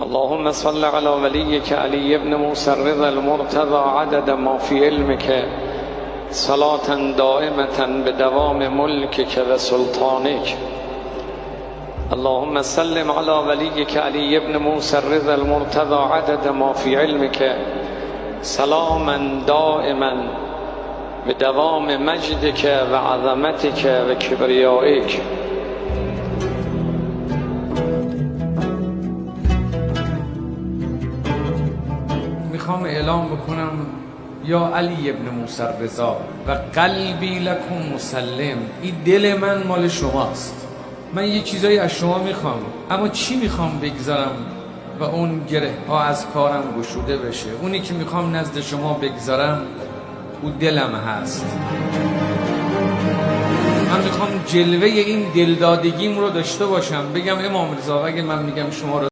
اللهم صل على وليك علي بن موسى الرضا المرتضى عدد ما في علمك صلاة دائمة بدوام ملكك وسلطانك. اللهم سلم على وليك علي بن موسى الرضا المرتضى عدد ما في علمك سلاما دائما بدوام مجدك وعظمتك وكبريائك. میخوام اعلام بکنم یا علی ابن موسی الرضا و قلبی لکم مسلم، این دل من مال شماست. من یه چیزایی از شما میخوام، اما چی میخوام بگذارم و اون گره ها از کارم گشوده بشه؟ اونی که میخوام نزد شما بگذارم او دلم هست. من میخوام جلوه این دلدادگیم رو داشته باشم، بگم امام رضا اگه من میگم شما رو